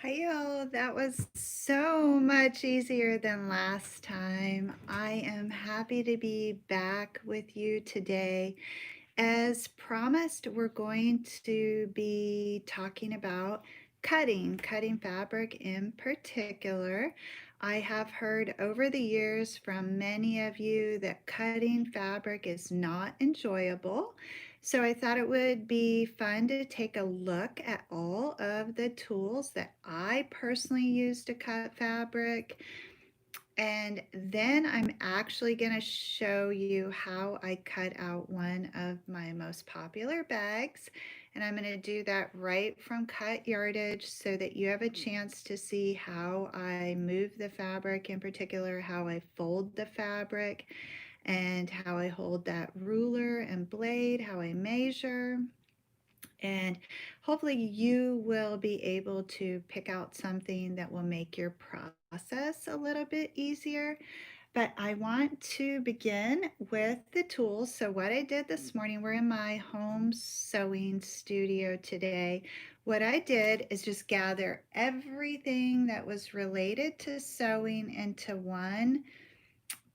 Hiyo, that was so much easier than last time. I am happy to be back with you today. As promised, we're going to be talking about cutting fabric in particular. I have heard over the years from many of you that cutting fabric is not enjoyable. So I thought it would be fun to take a look at all of the tools that I personally use to cut fabric. And then I'm actually going to show you how I cut out one of my most popular bags. And I'm going to do that right from cut yardage so that you have a chance to see how I move the fabric, in particular, how I fold the fabric, and how I hold that ruler and blade, how I measure. And hopefully you will be able to pick out something that will make your process a little bit easier. But I want to begin with the tools. So what I did this morning, we're in my home sewing studio today. What I did is just gather everything that was related to sewing into one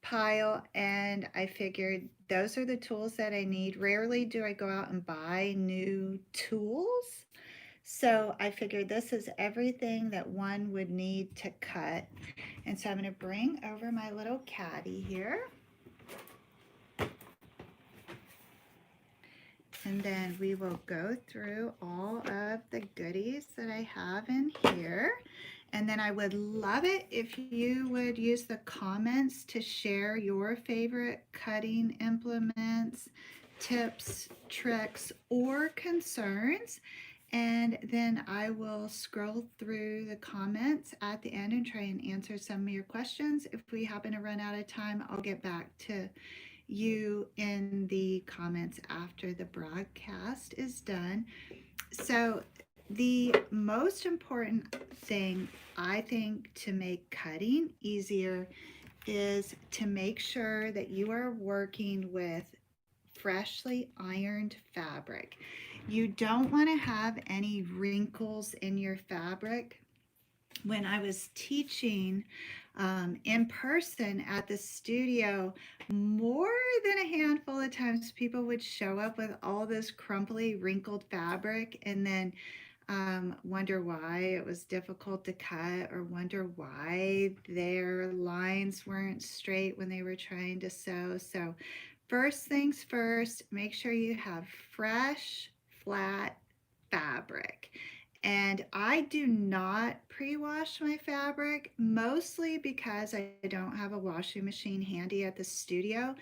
pile, and I figured those are the tools that I need. Rarely do I go out and buy new tools. So I figured this is everything that one would need to cut. And so I'm going to bring over my little caddy here. And then we will go through all of the goodies that I have in here. And then I would love it if you would use the comments to share your favorite cutting implements, tips, tricks, or concerns. And then I will scroll through the comments at the end and try and answer some of your questions. If we happen to run out of time, I'll get back to you in the comments after the broadcast is done. So the most important thing I think to make cutting easier is to make sure that you are working with freshly ironed fabric. You don't want to have any wrinkles in your fabric. When I was teaching in person at the studio, more than a handful of times people would show up with all this crumply, wrinkled fabric and then wonder why it was difficult to cut or wonder why their lines weren't straight when they were trying to sew. So first things first, make sure you have fresh, flat fabric. And I do not pre-wash my fabric, mostly because I don't have a washing machine handy at the studio.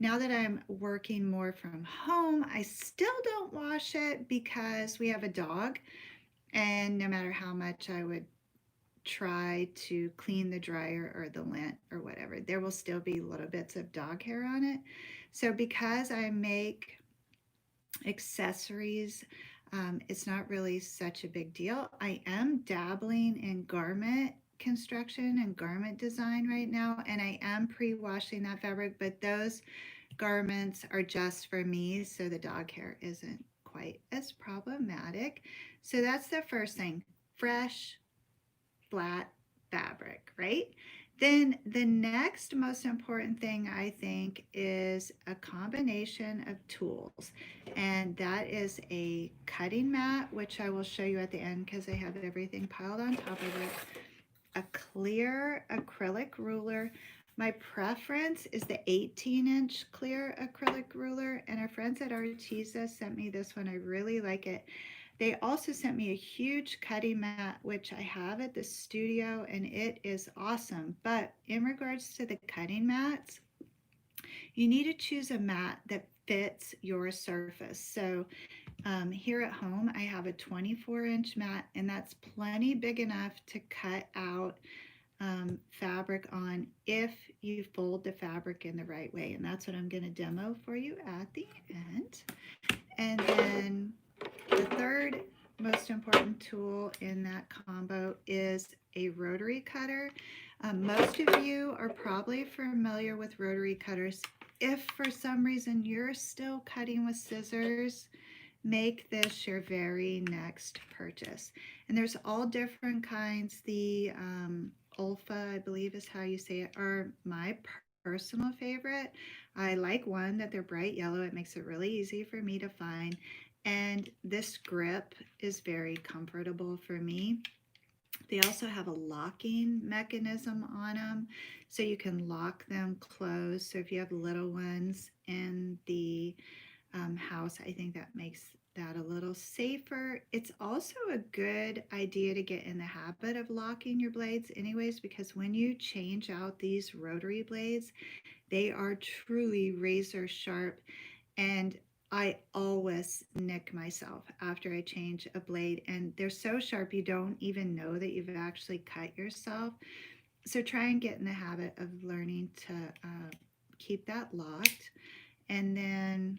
Now that I'm working more from home, I still don't wash it because we have a dog, and no matter how much I would try to clean the dryer or the lint or whatever, there will still be little bits of dog hair on it. So because I make accessories, it's not really such a big deal. I am dabbling in garment construction and garment design right now, and I am pre-washing that fabric, but those garments are just for me, so the dog hair isn't quite as problematic. So that's the first thing, fresh, flat fabric, right? Then the next most important thing I think is a combination of tools, and that is a cutting mat, which I will show you at the end because I have everything piled on top of it, a clear acrylic ruler. My preference is the 18-inch clear acrylic ruler, and our friends at Arteza sent me this one. I really like it. They also sent me a huge cutting mat, which I have at the studio, and it is awesome. But in regards to the cutting mats, you need to choose a mat that fits your surface. So here at home, I have a 24-inch mat, and that's plenty big enough to cut out fabric on if you fold the fabric in the right way. And that's what I'm going to demo for you at the end. And then the third most important tool in that combo is a rotary cutter. Most of you are probably familiar with rotary cutters. If for some reason you're still cutting with scissors, make this your very next purchase. And there's all different kinds. The Olfa, I believe is how you say it, are my personal favorite. I like one that they're bright yellow. It makes it really easy for me to find. And this grip is very comfortable for me. They also have a locking mechanism on them, so you can lock them closed. So if you have little ones in the house, I think that makes that a little safer. It's also a good idea to get in the habit of locking your blades anyways, because when you change out these rotary blades, they are truly razor sharp, and I always nick myself after I change a blade, and they're so sharp you don't even know that you've actually cut yourself. So try and get in the habit of learning to keep that locked. And then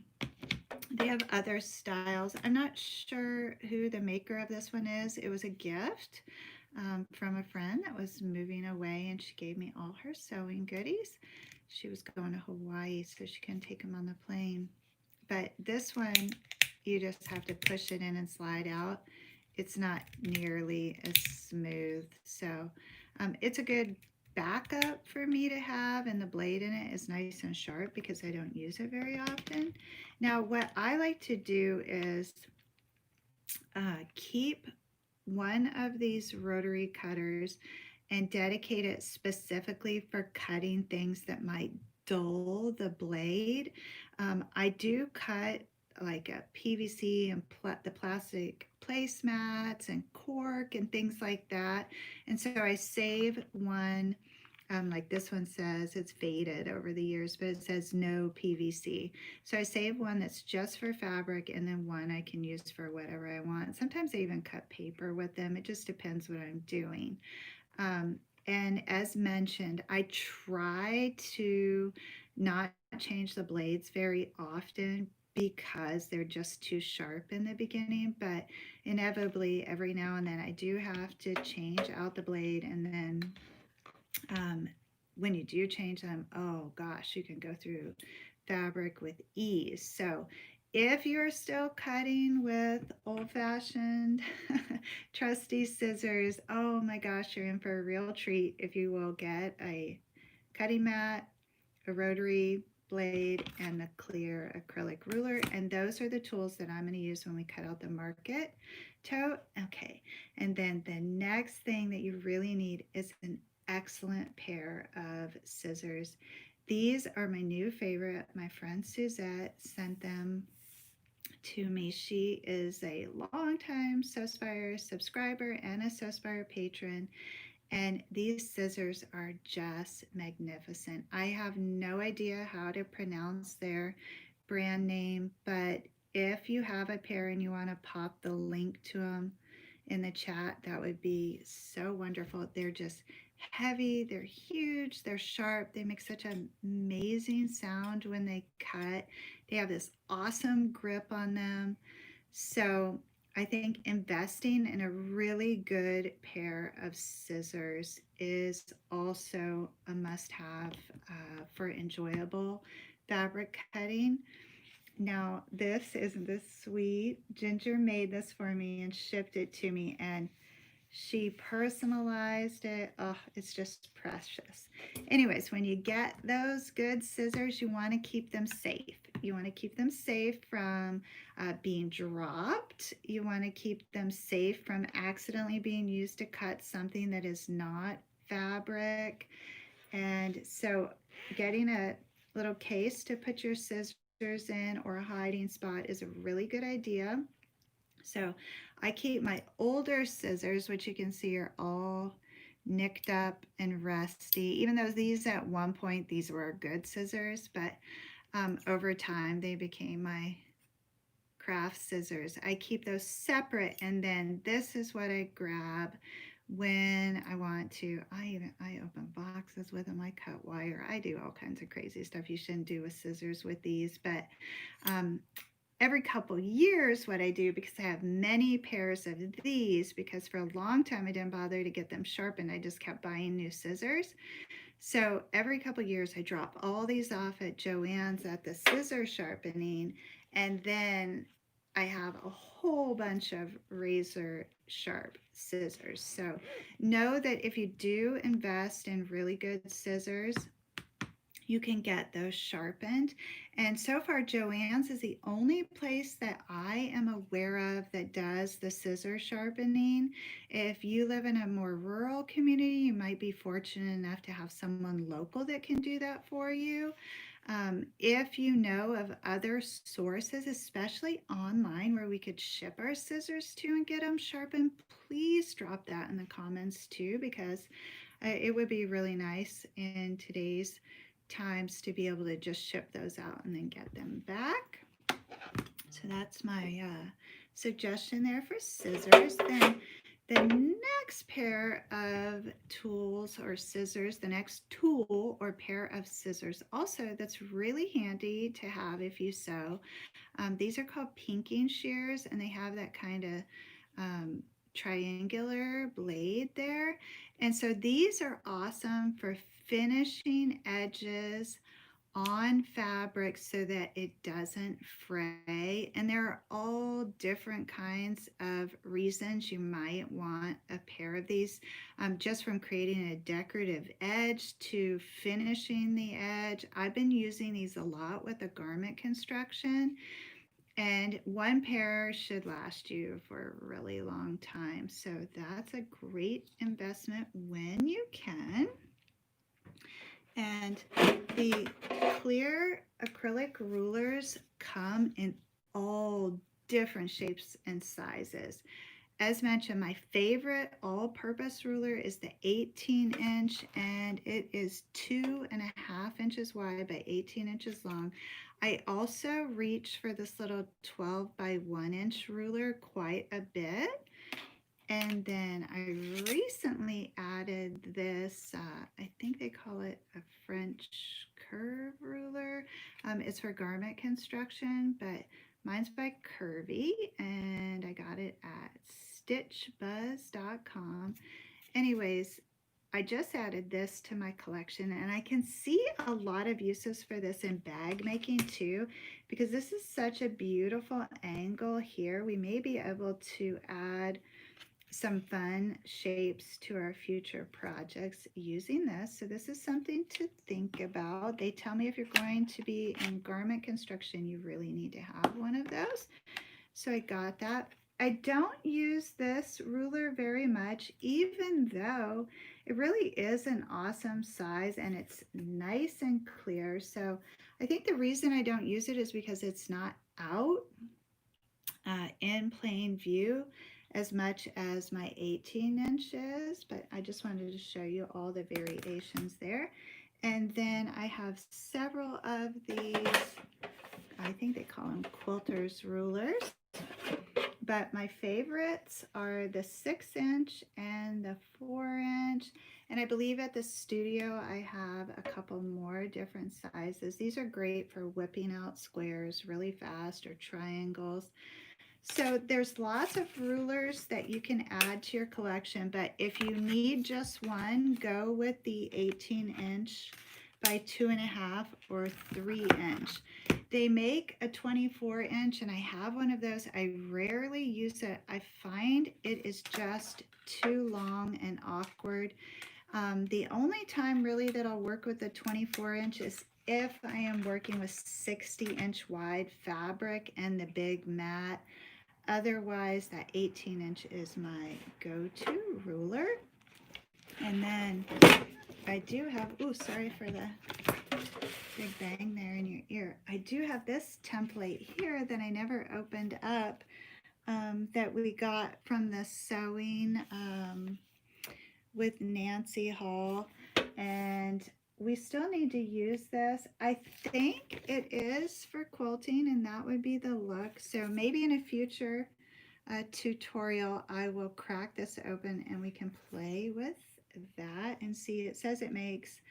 they have other styles. I'm not sure who the maker of this one is. It was a gift from a friend that was moving away, and she gave me all her sewing goodies. She was going to Hawaii, so she couldn't take them on the plane. But this one, you just have to push it in and slide out. It's not nearly as smooth. So it's a good backup for me to have, and the blade in it is nice and sharp because I don't use it very often. Now, what I like to do is keep one of these rotary cutters and dedicate it specifically for cutting things that might dull the blade. I do cut like a PVC and the plastic placemats and cork and things like that. And so I save one, like this one says, it's faded over the years, but it says no PVC. So I save one that's just for fabric, and then one I can use for whatever I want. Sometimes I even cut paper with them. It just depends what I'm doing. And as mentioned, I try to not change the blades very often because they're just too sharp in the beginning, but inevitably every now and then I do have to change out the blade. And then when you do change them, oh gosh, you can go through fabric with ease. So if you're still cutting with old-fashioned trusty scissors, oh my gosh, you're in for a real treat if you will get a cutting mat, a rotary blade, and a clear acrylic ruler. And those are the tools that I'm going to use when we cut out the Market Tote. Okay, and then the next thing that you really need is an excellent pair of scissors. These are my new favorite. My friend Suzette sent them to me. She is a longtime Sewspire subscriber and a Sewspire patron, and these scissors are just magnificent. I have no idea how to pronounce their brand name, but if you have a pair and you want to pop the link to them in the chat, that would be so wonderful. They're just heavy, they're huge, they're sharp, they make such an amazing sound when they cut. They have this awesome grip on them. So I think investing in a really good pair of scissors is also a must-have for enjoyable fabric cutting. Now, isn't this sweet? Ginger made this for me and shipped it to me, and she personalized it. Oh, it's just precious. Anyways, when you get those good scissors, you want to keep them safe. You want to keep them safe from being dropped. You want to keep them safe from accidentally being used to cut something that is not fabric. And so getting a little case to put your scissors in or a hiding spot is a really good idea. So I keep my older scissors, which you can see are all nicked up and rusty, even though these at one point, these were good scissors, but over time they became my craft scissors. I keep those separate, and then this is what I grab when I want to. I open boxes with them. I cut wire. I do all kinds of crazy stuff you shouldn't do with scissors with these, but every couple years what I do, because I have many pairs of these, because for a long time I didn't bother to get them sharpened, I just kept buying new scissors. So every couple years I drop all these off at Joann's at the scissor sharpening, and then I have a whole bunch of razor sharp scissors. So know that if you do invest in really good scissors, you can get those sharpened. And so far, Joann's is the only place that I am aware of that does the scissor sharpening. If you live in a more rural community, you might be fortunate enough to have someone local that can do that for you. If you know of other sources, especially online, where we could ship our scissors to and get them sharpened, please drop that in the comments too, because it would be really nice in today's times to be able to just ship those out and then get them back. So that's my suggestion there for scissors. Then the next pair of tools or scissors, the next tool or pair of scissors also that's really handy to have if you sew. These are called pinking shears, and they have that kind of triangular blade there. And so these are awesome for finishing edges on fabric so that it doesn't fray. And there are all different kinds of reasons you might want a pair of these, just from creating a decorative edge to finishing the edge. I've been using these a lot with a garment construction, and one pair should last you for a really long time. So that's a great investment when you can. And the clear acrylic rulers come in all different shapes and sizes. As mentioned, my favorite all-purpose ruler is the 18-inch, and it is 2.5 inches wide by 18 inches long. I also reach for this little 12 by 1 inch ruler quite a bit. And then I recently added this, I think they call it a French curve ruler. It's for garment construction, but mine's by Curvy, and I got it at stitchbuzz.com. Anyways, I just added this to my collection, and I can see a lot of uses for this in bag making too, because this is such a beautiful angle here. We may be able to add some fun shapes to our future projects using this. So this is something to think about. They tell me if you're going to be in garment construction, you really need to have one of those. So I got that. I don't use this ruler very much, even though it really is an awesome size and it's nice and clear. So I think the reason I don't use it is because it's not out in plain view as much as my 18 inches, but I just wanted to show you all the variations there. And then I have several of these, I think they call them Quilters Rulers, but my favorites are the 6-inch and the 4-inch. And I believe at the studio I have a couple more different sizes. These are great for whipping out squares really fast or triangles. So there's lots of rulers that you can add to your collection, but if you need just one, go with the 18-inch by 2.5 or 3-inch. They make a 24-inch, and I have one of those. I rarely use it. I find it is just too long and awkward. The only time really that I'll work with the 24-inch is if I am working with 60-inch wide fabric and the big mat. Otherwise, that 18-inch is my go-to ruler. And then I do have, ooh, sorry for the big bang there in your ear. I do have this template here that I never opened up, that we got from the sewing with Nancy Hall, and we still need to use this. I think it is for quilting, and that would be the look. So maybe in a future tutorial I will crack this open and we can play with that and see. It says it makes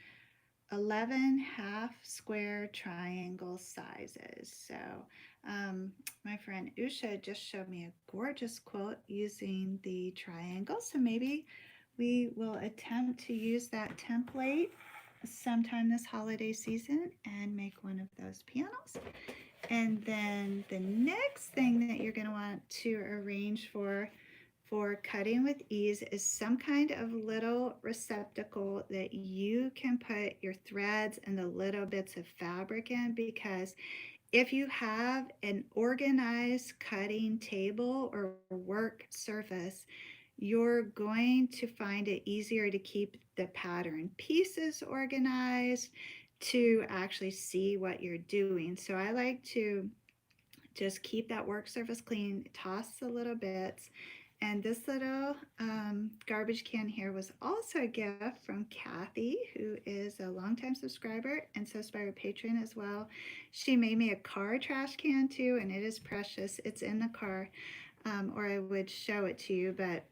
11 half square triangle sizes. So my friend Usha just showed me a gorgeous quilt using the triangle, so maybe we will attempt to use that template sometime this holiday season and make one of those panels. And then the next thing that you're going to want to arrange for cutting with ease is some kind of little receptacle that you can put your threads and the little bits of fabric in, because if you have an organized cutting table or work surface, you're going to find it easier to keep the pattern pieces organized, to actually see what you're doing. So I like to just keep that work surface clean, toss the little bits. And this little garbage can here was also a gift from Kathy, who is a longtime subscriber and Sewspire patron as well. She made me a car trash can too, and it is precious. It's in the car, or I would show it to you, but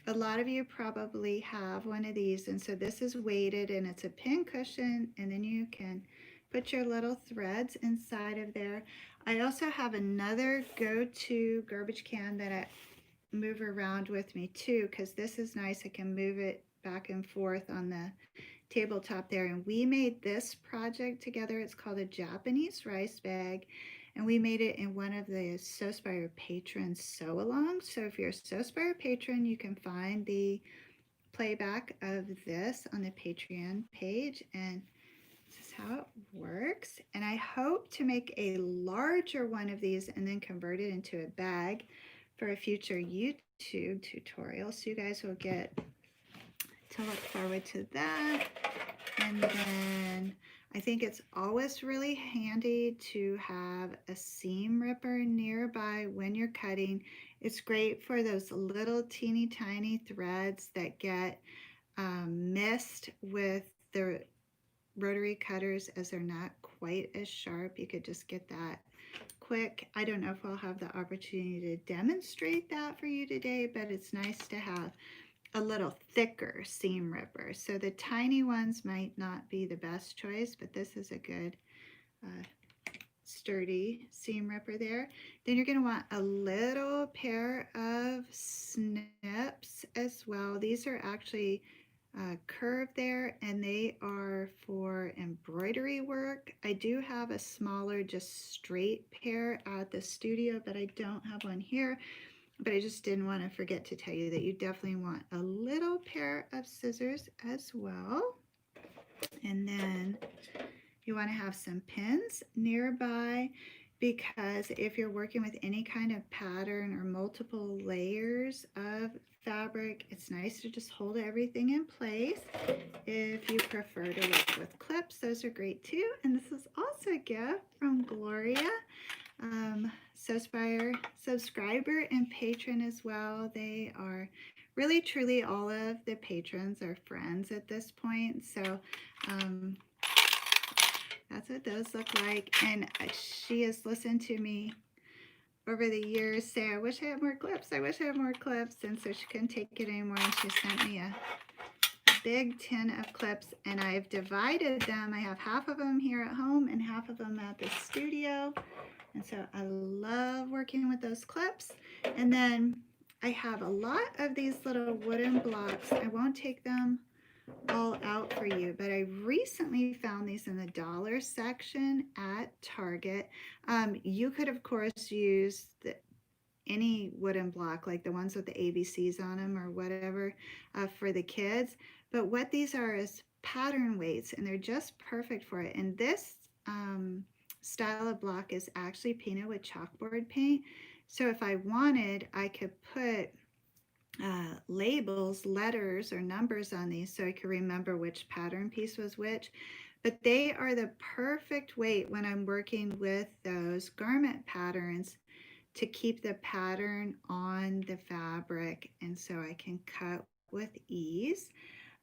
a lot of you probably have one of these. And so this is weighted and it's a pin cushion, and then you can put your little threads inside of there. I also have another go-to garbage can that I move around with me too, because this is nice. I can move it back and forth on the tabletop there. And we made this project together. It's called a Japanese rice bag, and we made it in one of the Sewspire patrons sew-alongs. So if you're a Sewspire patron, you can find the playback of this on the Patreon page, and this is how it works. And I hope to make a larger one of these and then convert it into a bag for a future YouTube tutorial, so you guys will get to look forward to that. And then I think it's always really handy to have a seam ripper nearby when you're cutting. It's great for those little teeny tiny threads that get missed with the rotary cutters, as they're not quite as sharp. You could just get that quick. I don't know if I'll have the opportunity to demonstrate that for you today, but it's nice to have a little thicker seam ripper. So the tiny ones might not be the best choice, but this is a good sturdy seam ripper there. Then you're going to want a little pair of snips as well. These are actually curved there, and they are for embroidery work. I do have a smaller, just straight pair at the studio, but I don't have one here. But I just didn't want to forget to tell you that you definitely want a little pair of scissors as well. And then you want to have some pins nearby, because if you're working with any kind of pattern or multiple layers of fabric, it's nice to just hold everything in place. If you prefer to work with clips, those are great too. And this is also a gift from Gloria, Sewspire subscriber and patron as well. They are really truly, all of the patrons are friends at this point. So that's what those look like. And she has listened to me over the years say, I wish I had more clips. I wish I had more clips. And so she couldn't take it anymore, and she sent me a big tin of clips, and I've divided them. I have half of them here at home and half of them at the studio. And so I love working with those clips. And then I have a lot of these little wooden blocks. I won't take them all out for you, but I recently found these in the dollar section at Target. You could, of course, use any wooden block, like the ones with the ABCs on them or whatever, for the kids. But what these are is pattern weights, and they're just perfect for it. And this style of block is actually painted with chalkboard paint. So if I wanted, I could put labels, letters, or numbers on these so I could remember which pattern piece was which. But they are the perfect weight when I'm working with those garment patterns to keep the pattern on the fabric, and so I can cut with ease.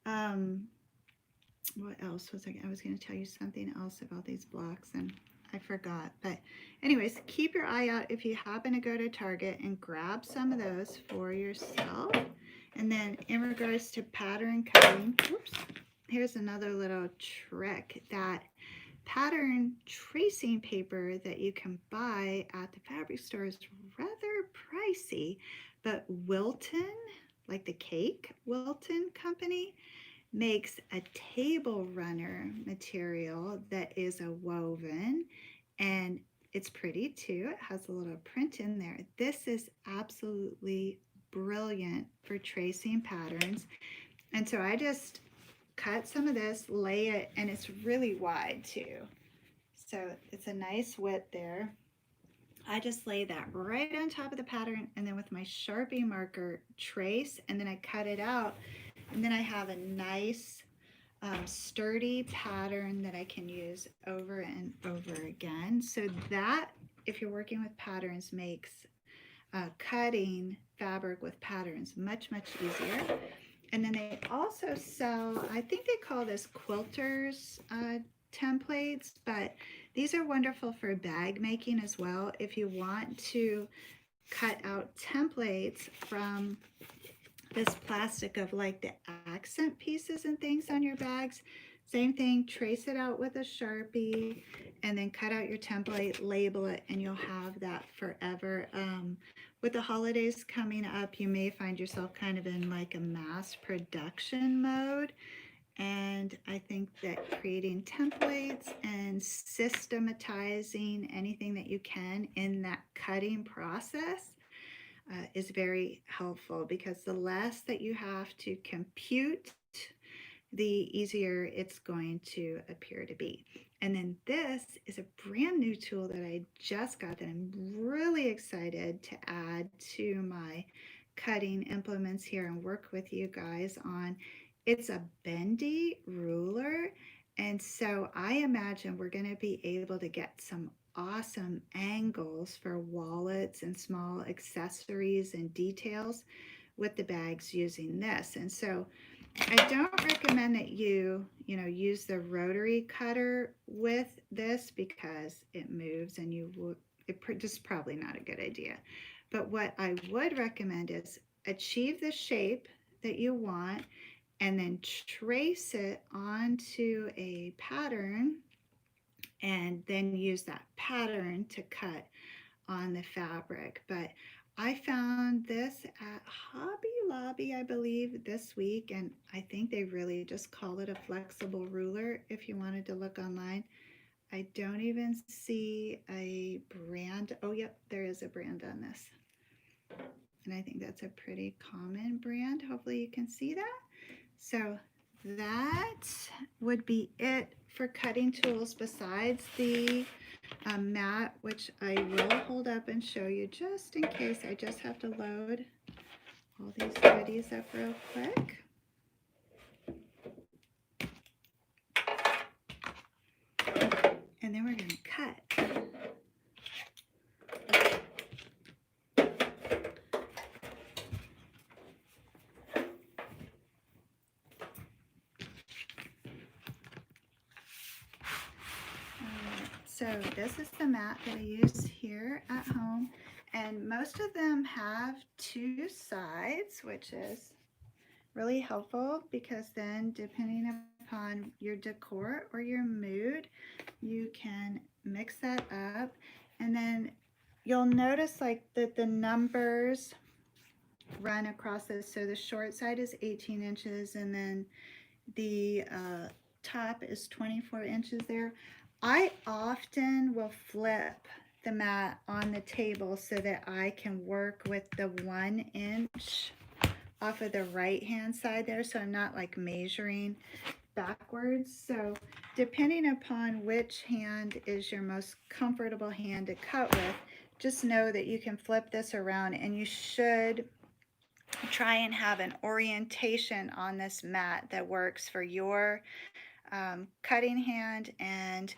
What else was I was going to tell you something else about these blocks, and I forgot. But anyways, keep your eye out if you happen to go to Target and grab some of those for yourself. And then in regards to pattern cutting, whoops, here's another little trick. That pattern tracing paper that you can buy at the fabric store is rather pricey, but Wilton, like the cake Wilton company, makes a table runner material that is a woven, and It's pretty too. It has a little print in there. This is absolutely brilliant for tracing patterns. And so I just cut some of this, lay it, and it's really wide too. So it's a nice width there. I just lay that right on top of the pattern, and then with my Sharpie marker trace, and then I cut it out, and then I have a nice sturdy pattern that I can use over and over again. So that, if you're working with patterns, makes cutting fabric with patterns much easier. And then they also sell, I think they call this quilters templates, but these are wonderful for bag making as well. If you want to cut out templates from this plastic of like the accent pieces and things on your bags, same thing, trace it out with a Sharpie and then cut out your template, label it, and you'll have that forever. With the holidays coming up, you may find yourself kind of in like a mass production mode. And I think that creating templates and systematizing anything that you can in that cutting process is very helpful, because the less that you have to compute, the easier it's going to appear to be. And then this is a brand new tool that I just got that I'm really excited to add to my cutting implements here and work with you guys on. It's a Bendy Ruler, and so I imagine we're going to be able to get some awesome angles for wallets and small accessories and details with the bags using this. And so I don't recommend that you use the Rotary Cutter with this, because it moves and just probably not a good idea. But what I would recommend is achieve the shape that you want and then trace it onto a pattern, and then use that pattern to cut on the fabric. But I found this at Hobby Lobby, I believe, this week, and I think they really just call it a flexible ruler if you wanted to look online. I don't even see a brand. Oh, yep, there is a brand on this. And I think that's a pretty common brand. Hopefully you can see that. So that would be it for cutting tools, besides the mat, which I will hold up and show you just in case. I just have to load all these goodies up real quick. And then we're going to cut. So this is the mat that I use here at home, and most of them have two sides, which is really helpful, because then depending upon your decor or your mood, you can mix that up. And then you'll notice like that the numbers run across this. So the short side is 18 inches, and then the top is 24 inches there. I often will flip the mat on the table so that I can work with the 1 inch off of the right hand side there, so I'm not like measuring backwards. So depending upon which hand is your most comfortable hand to cut with, just know that you can flip this around, and you should try and have an orientation on this mat that works for your cutting hand and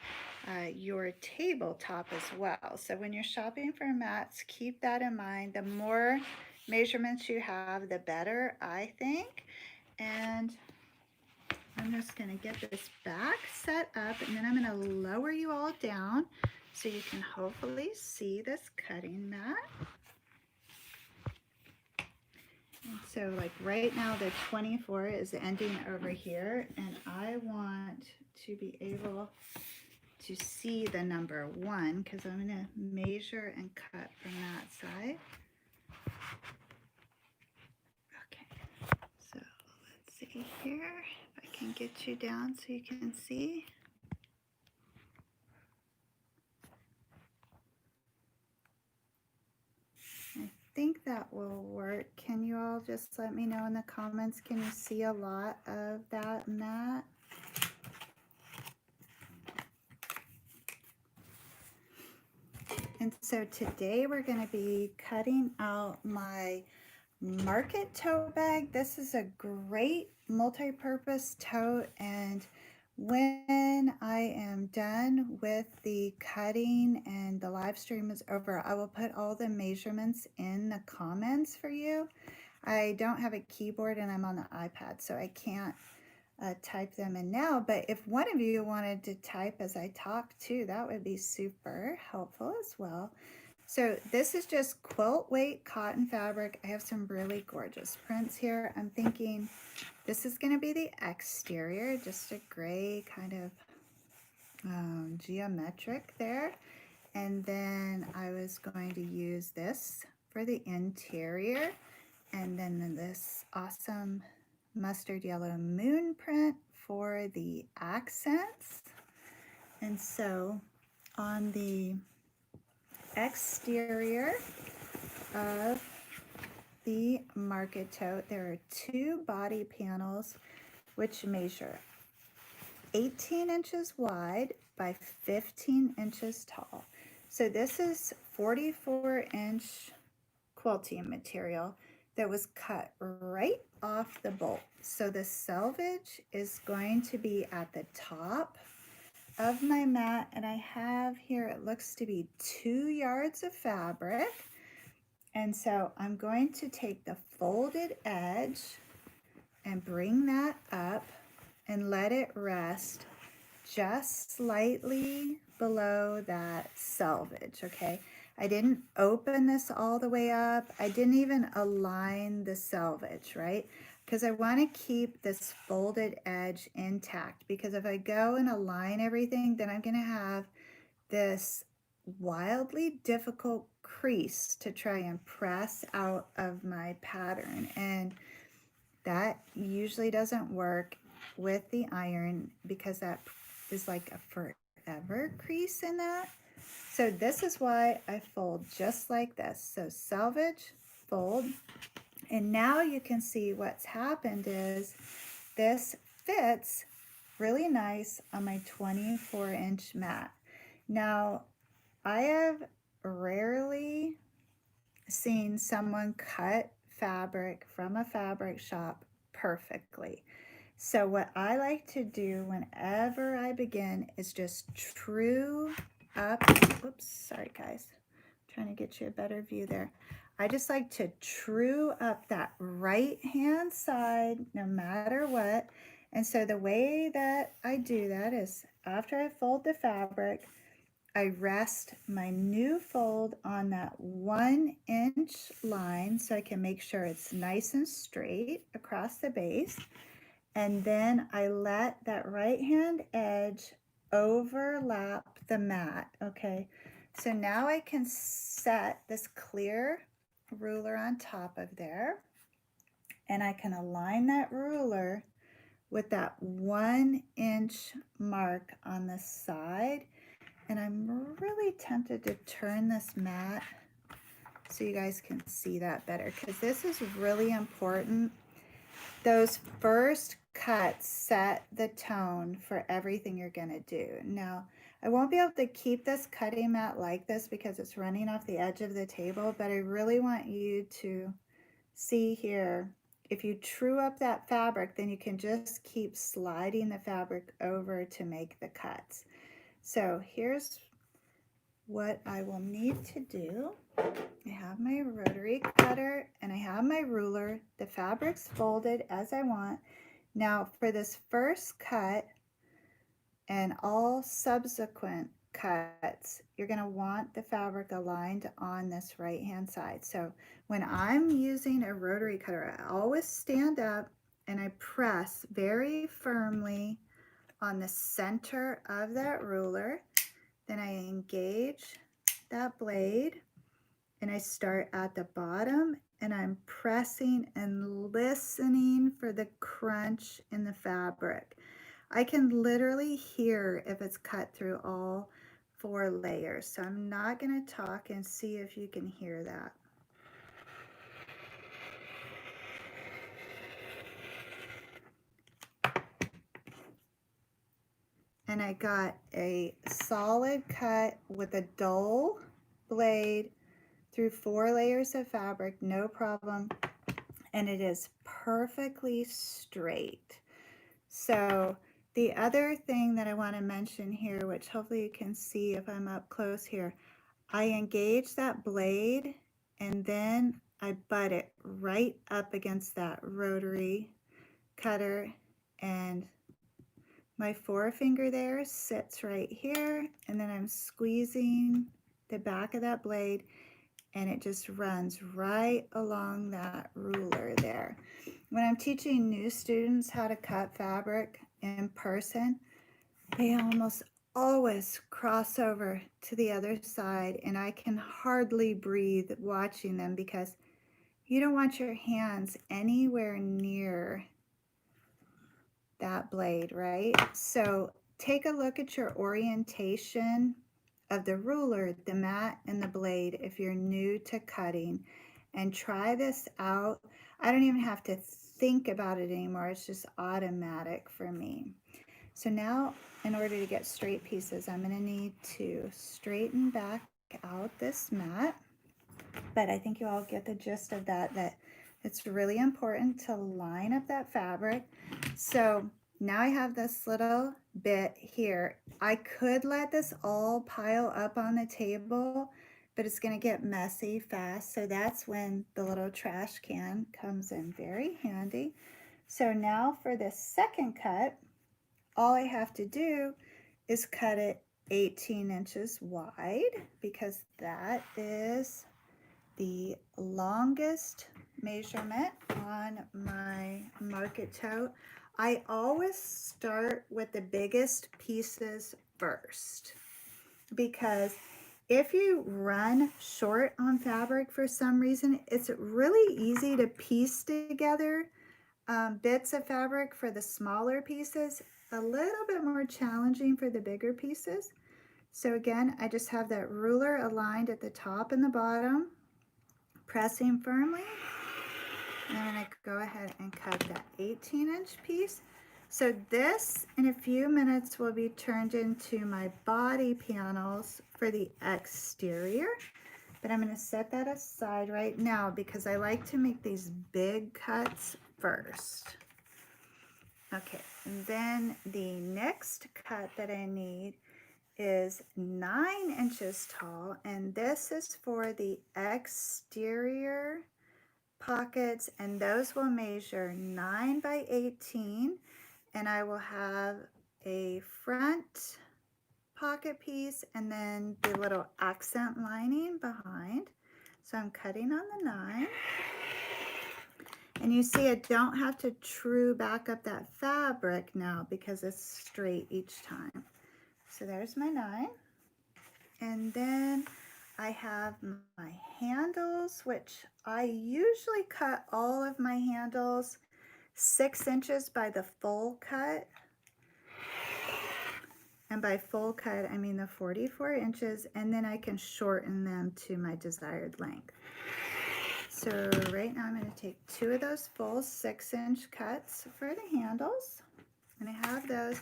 your tabletop as well. So when you're shopping for mats, keep that in mind. The more measurements you have, the better, I think. And I'm just going to get this back set up, and then I'm going to lower you all down so you can hopefully see this cutting mat. And so like right now the 24 is ending over here, and I want to be able to see the number 1, because I'm going to measure and cut from that side. Okay, so let's see here if I can get you down so you can see. that will work. Can you all just let me know in the comments? Can you see a lot of that mat? And so today we're going to be cutting out my Market Tote Bag. This is a great multi-purpose tote, and when I am done with the cutting and the live stream is over, I will put all the measurements in the comments for you. I don't have a keyboard and I'm on the iPad, so I can't type them in now, but if one of you wanted to type as I talk too, that would be super helpful as well. So this is just quilt weight cotton fabric. I have some really gorgeous prints here. I'm thinking this is going to be the exterior, just a gray kind of geometric there. And then I was going to use this for the interior, and then this awesome mustard yellow moon print for the accents. And so on the exterior of the Market Tote, there are two body panels which measure 18 inches wide by 15 inches tall. So this is 44-inch quilting material that was cut right off the bolt. So the selvage is going to be at the top of my mat, and I have here, it looks to be 2 yards of fabric. And so I'm going to take the folded edge and bring that up and let it rest just slightly below that selvage, okay? I didn't open this all the way up. I didn't even align the selvage, right? Because I want to keep this folded edge intact, because if I go and align everything, then I'm going to have this wildly difficult crease to try and press out of my pattern, and that usually doesn't work with the iron because that is like a forever crease in that. So this is why I fold just like this. So selvage, fold, and now you can see what's happened is this fits really nice on my 24-inch mat. Now, I have rarely seen someone cut fabric from a fabric shop perfectly. So what I like to do whenever I begin is just true up, oops, sorry guys, I'm trying to get you a better view there. I just like to true up that right hand side no matter what. And so the way that I do that is after I fold the fabric, I rest my new fold on that 1-inch line so I can make sure it's nice and straight across the base. And then I let that right hand edge overlap the mat, okay? So now I can set this clear ruler on top of there, and I can align that ruler with that 1-inch mark on the side. And I'm really tempted to turn this mat so you guys can see that better, because this is really important. Those first cuts set the tone for everything you're going to do. Now, I won't be able to keep this cutting mat like this because it's running off the edge of the table, but I really want you to see here, if you true up that fabric, then you can just keep sliding the fabric over to make the cuts. So here's what I will need to do. I have my rotary cutter and I have my ruler. The fabric's folded as I want. Now for this first cut and all subsequent cuts, you're going to want the fabric aligned on this right hand side. So when I'm using a rotary cutter, I always stand up and I press very firmly on the center of that ruler. Then I engage that blade and I start at the bottom and I'm pressing and listening for the crunch in the fabric. I can literally hear if it's cut through all 4 layers. So I'm not going to talk and see if you can hear that. and I got a solid cut with a dull blade through 4 layers of fabric, no problem, and it is perfectly straight. So the other thing that I want to mention here, which hopefully you can see if I'm up close here, I engage that blade and then I butt it right up against that rotary cutter, and my forefinger there sits right here, and then I'm squeezing the back of that blade and it just runs right along that ruler there. When I'm teaching new students how to cut fabric in person, they almost always cross over to the other side, and I can hardly breathe watching them because you don't want your hands anywhere near that blade, right? So take a look at your orientation of the ruler, the mat, and the blade if you're new to cutting, and try this out. I don't even have to think about it anymore. It's just automatic for me. So now, in order to get straight pieces, I'm going to need to straighten back out this mat. But I think you all get the gist of that, that it's really important to line up that fabric. So now I have this little bit here. I could let this all pile up on the table, but it's going to get messy fast. So that's when the little trash can comes in very handy. So now for this second cut, all I have to do is cut it 18 inches wide, because that is the longest measurement on my Market Tote. I always start with the biggest pieces first, because if you run short on fabric for some reason, it's really easy to piece together bits of fabric for the smaller pieces, a little bit more challenging for the bigger pieces. So again, I just have that ruler aligned at the top and the bottom, pressing firmly, and I'm going to go ahead and cut that 18-inch piece. So this, in a few minutes, will be turned into my body panels for the exterior. But I'm going to set that aside right now because I like to make these big cuts first. Okay, and then the next cut that I need is 9 inches tall, and this is for the exterior pockets, and those will measure 9 by 18, and I will have a front pocket piece and then the little accent lining behind. So I'm cutting on the 9. And you see I don't have to true back up that fabric now because it's straight each time. So there's my 9. And then I have my handles, which I usually cut all of my handles 6 inches by the full cut. And by full cut, I mean the 44 inches, and then I can shorten them to my desired length. So right now I'm going to take 2 of those full 6-inch cuts for the handles, and I have those.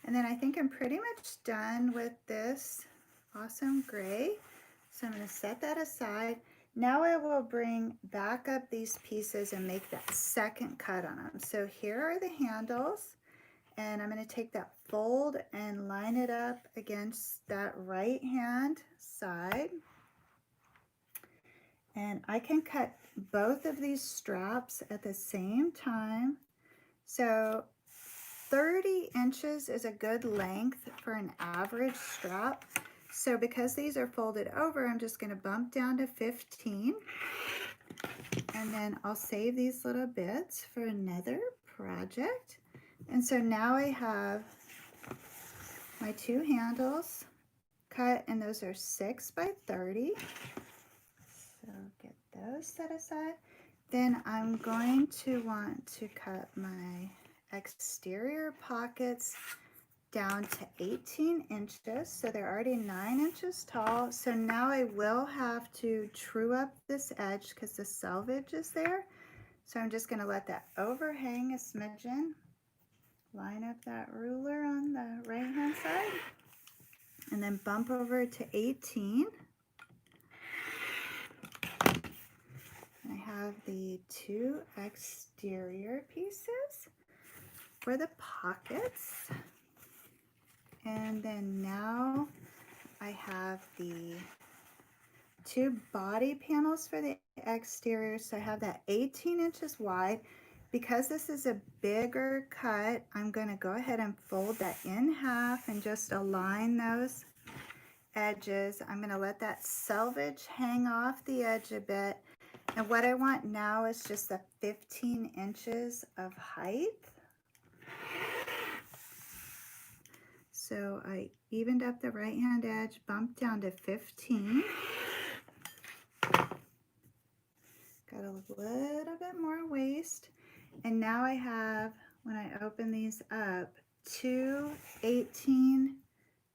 And then I think I'm pretty much done with this awesome gray. So I'm going to set that aside. Now I will bring back up these pieces and make that second cut on them. So here are the handles, and I'm going to take that fold and line it up against that right hand side. And I can cut both of these straps at the same time. So 30 inches is a good length for an average strap. So because these are folded over, I'm just going to bump down to 15. And then I'll save these little bits for another project. And so now I have my 2 handles cut, and those are 6 by 30. So get those set aside. Then I'm going to want to cut my exterior pockets down to 18 inches. So they're already 9 inches tall. So now I will have to true up this edge because the selvage is there. So I'm just going to let that overhang a smidgen line up that ruler on the right hand side and then bump over to 18. I have the 2 exterior pieces for the pockets. And then now I have the 2 body panels for the exterior. So I have that 18 inches wide. Because this is a bigger cut, I'm going to go ahead and fold that in half and just align those edges. I'm going to let that selvage hang off the edge a bit. And what I want now is just the 15 inches of height. So I evened up the right hand edge, bumped down to 15. Got a little bit more waist. And now I have, when I open these up, 2 18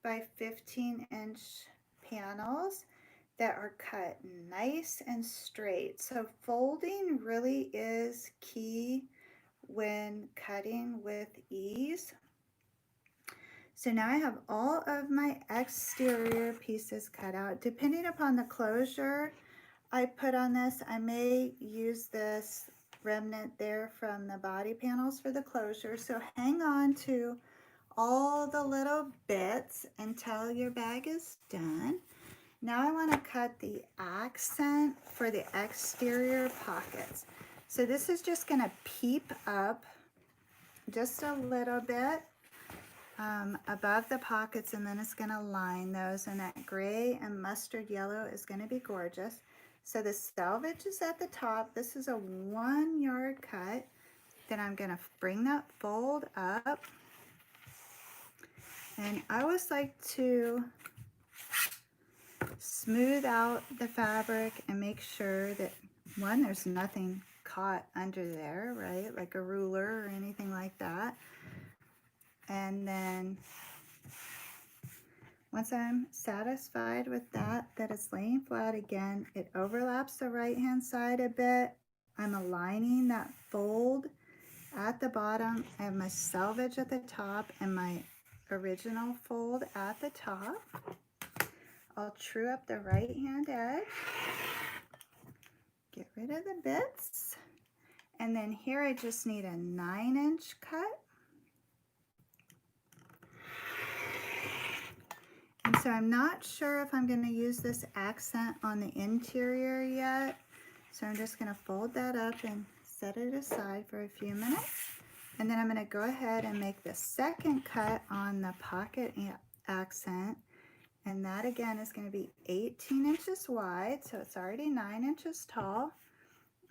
by 15 inch panels that are cut nice and straight. So folding really is key when cutting with ease. So now I have all of my exterior pieces cut out. Depending upon the closure I put on this, I may use this remnant there from the body panels for the closure. So hang on to all the little bits until your bag is done. Now I want to cut the accent for the exterior pockets. So this is just going to peep up just a little bit above the pockets, and then it's going to line those, and that gray and mustard yellow is going to be gorgeous. So the selvage is at the top. This is a 1 yard cut. Then I'm going to bring that fold up, and I always like to smooth out the fabric and make sure that, one, there's nothing caught under there, right, like a ruler or anything like that. And then once I'm satisfied with that it's laying flat again, it overlaps the right hand side a bit. I'm aligning that fold at the bottom. I have my selvage at the top and my original fold at the top. I'll true up the right hand edge, get rid of the bits, and then here I just need a 9-inch cut. And so I'm not sure if I'm going to use this accent on the interior yet. So I'm just going to fold that up and set it aside for a few minutes. And then I'm going to go ahead and make the second cut on the pocket accent. And that again is going to be 18 inches wide. So it's already 9 inches tall.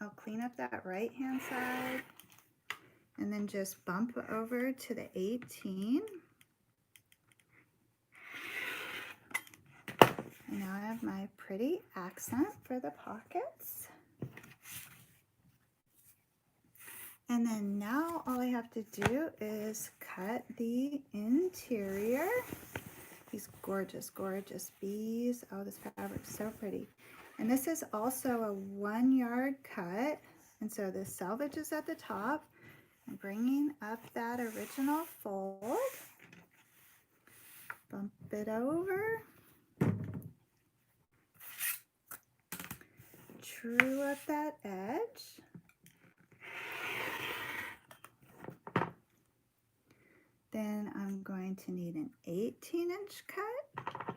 I'll clean up that right hand side and then just bump over to the 18. And now I have my pretty accent for the pockets. And then now all I have to do is cut the interior. These gorgeous, gorgeous bees. Oh, this fabric's so pretty. And this is also a 1 yard cut. And so the selvage is at the top. I'm bringing up that original fold. Bump it over. True up that edge. Then I'm going to need an 18-inch cut.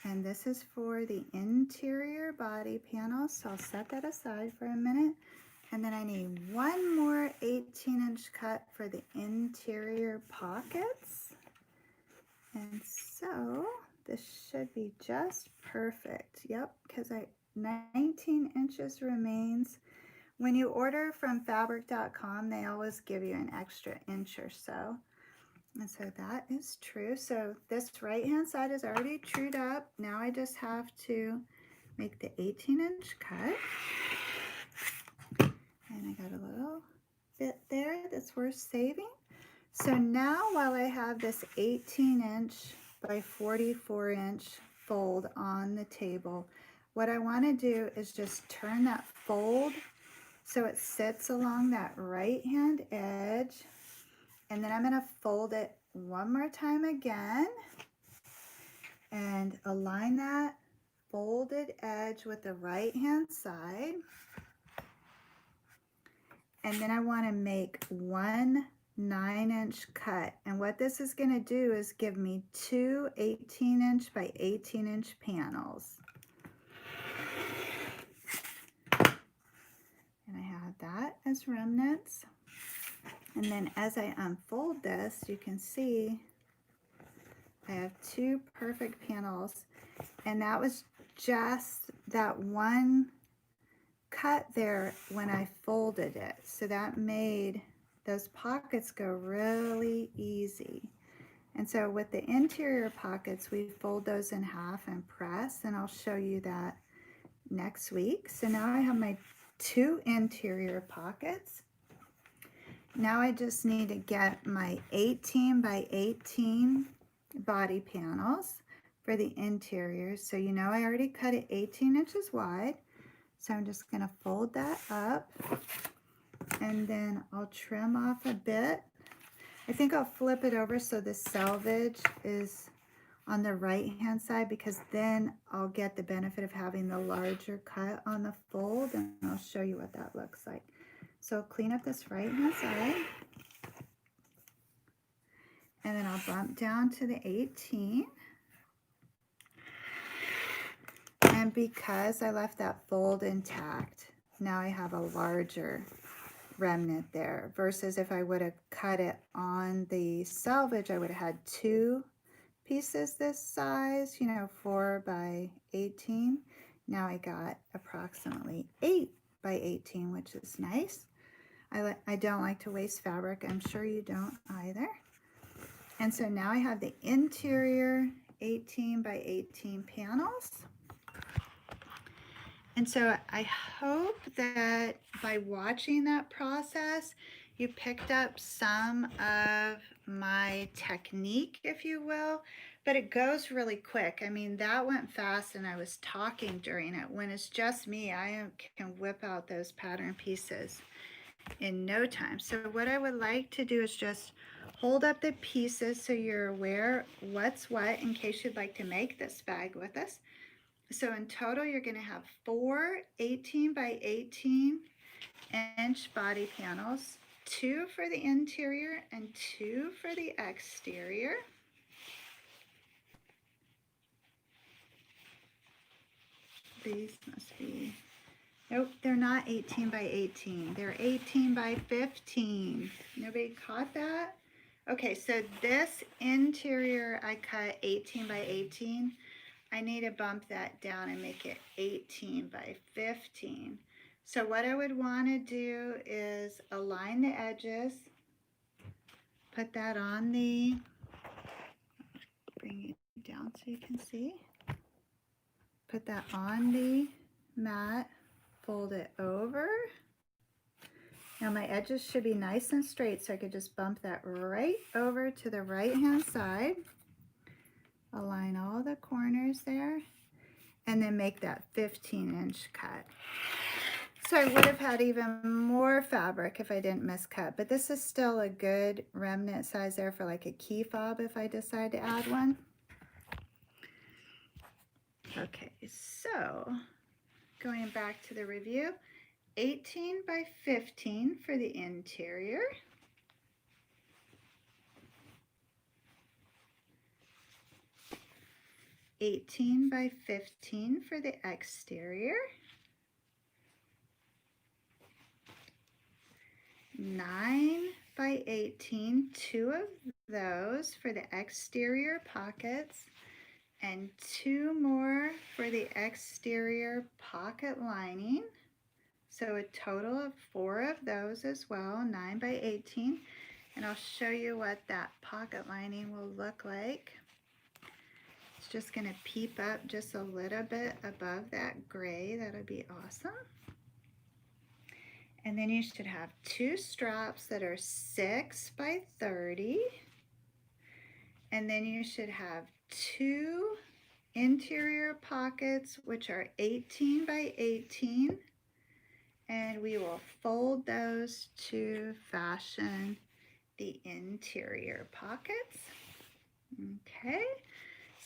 And this is for the interior body panel, so I'll set that aside for a minute. And then I need one more 18-inch cut for the interior pockets. And so this should be just perfect. Yep, because 19 inches remains. When you order from fabric.com, they always give you an extra inch or so. And so that is true. So this right hand side is already trued up. Now I just have to make the 18-inch cut. And I got a little bit there that's worth saving. So now while I have this 18-inch by 44-inch fold on the table, what I want to do is just turn that fold so it sits along that right hand edge. And then I'm going to fold it one more time again and align that folded edge with the right hand side. And then I want to make one 9-inch cut. And what this is going to do is give me two 18-inch by 18-inch panels. And I have that as remnants. And then as I unfold this, you can see I have two perfect panels. And that was just that one cut there when I folded it. So that made those pockets go really easy. And so with the interior pockets, we fold those in half and press, and I'll show you that next week. So now I have my two interior pockets. Now I just need to get my 18 by 18 body panels for the interior. So you know I already cut it 18 inches wide. So I'm just going to fold that up, and then I'll trim off a bit. I think I'll flip it over so the selvage is on the right hand side, because then I'll get the benefit of having the larger cut on the fold, and I'll show you what that looks like. So I'll clean up this right hand side, and then I'll bump down to the 18. And because I left that fold intact, now I have a larger remnant there, versus if I would have cut it on the selvage, I would have had two pieces this size, you know, 4 by 18. Now I got approximately 8 by 18, which is nice. I don't like to waste fabric. I'm sure you don't either. And so now I have the interior 18 by 18 panels. And so I hope that by watching that process, you picked up some of my technique, if you will, but it goes really quick. I mean, that went fast and I was talking during it. When it's just me, I can whip out those pattern pieces in no time. So what I would like to do is just hold up the pieces so you're aware what's what in case you'd like to make this bag with us. So in total, you're going to have 4 18 by 18 inch body panels, 2 for the interior and 2 for the exterior. These must be, nope, they're not 18 by 18. They're 18 by 15. Nobody caught that? Okay, so this interior I cut 18 by 18. I need to bump that down and make it 18 by 15. So what I would want to do is align the edges, put that on the, bring it down so you can see, put that on the mat, fold it over. Now my edges should be nice and straight, so I could just bump that right over to the right hand side. Align all the corners there, and then make that 15-inch cut. So I would have had even more fabric if I didn't miscut, but this is still a good remnant size there for like a key fob if I decide to add one. Okay, so going back to the review, 18 by 15 for the interior. 18 by 15 for the exterior, 9 by 18, 2 of those for the exterior pockets, and 2 more for the exterior pocket lining. So a total of 4 of those as well, 9 by 18. And I'll show you what that pocket lining will look like. It's just going to peep up just a little bit above that gray. That'll be awesome. And then you should have 2 straps that are 6 by 30. And then you should have 2 interior pockets, which are 18 by 18. and we will fold those to fashion the interior pockets. Okay,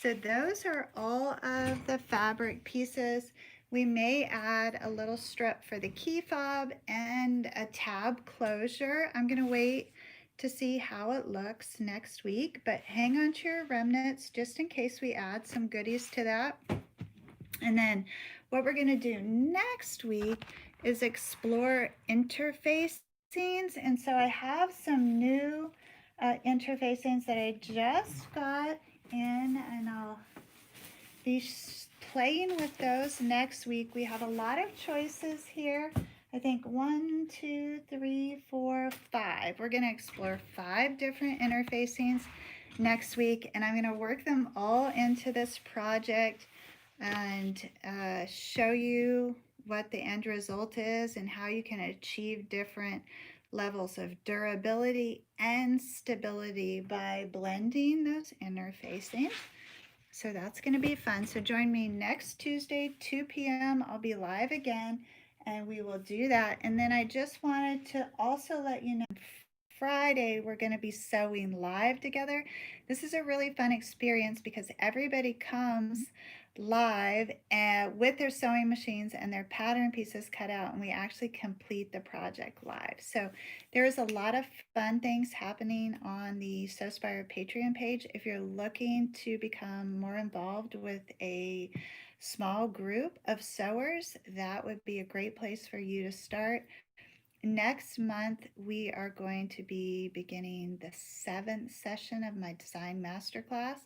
so those are all of the fabric pieces. We may add a little strip for the key fob and a tab closure. I'm going to wait to see how it looks next week, but hang on to your remnants just in case we add some goodies to that. And then what we're going to do next week is explore interfacings. And so I have some new interfacings that I just got in, and I'll be playing with those next week. We have a lot of choices here. I think 1, 2, 3, 4, 5. We're going to explore 5 different interfacings next week, and I'm going to work them all into this project and show you what the end result is and how you can achieve different levels of durability and stability by blending those interfacing. So that's going to be fun. So join me next Tuesday, 2 p.m. I'll be live again, and we will do that. And then I just wanted to also let you know, Friday, we're going to be sewing live together. This is a really fun experience because everybody comes live with their sewing machines and their pattern pieces cut out, and we actually complete the project live. So there's a lot of fun things happening on the Sewspire Patreon page. If you're looking to become more involved with a small group of sewers, that would be a great place for you to start. Next month, we are going to be beginning the 7th session of my design masterclass.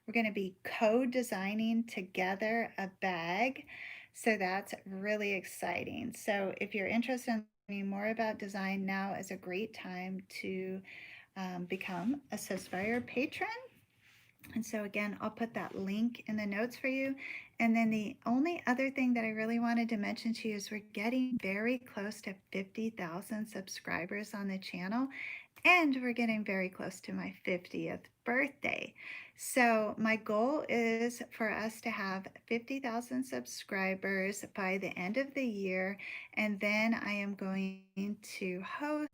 We're going to be co-designing together a bag. So that's really exciting. So if you're interested in learning more about design, now is a great time to become a Sewspire patron. And so again, I'll put that link in the notes for you. And then the only other thing that I really wanted to mention to you is we're getting very close to 50,000 subscribers on the channel, and we're getting very close to my 50th birthday. So my goal is for us to have 50,000 subscribers by the end of the year, and then I am going to host.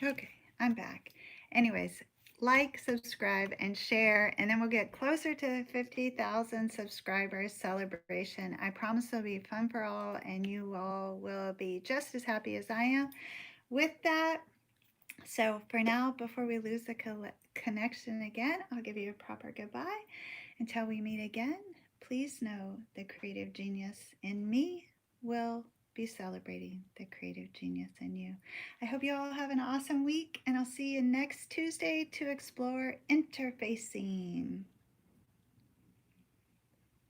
Okay, I'm back. Anyways, like, subscribe, and share, and then we'll get closer to 50,000 subscribers celebration. I promise it'll be fun for all, and you all will be just as happy as I am with that. So for now, before we lose the connection again, I'll give you a proper goodbye. Until we meet again, please know the creative genius in me will be celebrating the creative genius in you. I hope you all have an awesome week, and I'll see you next Tuesday to explore interfacing.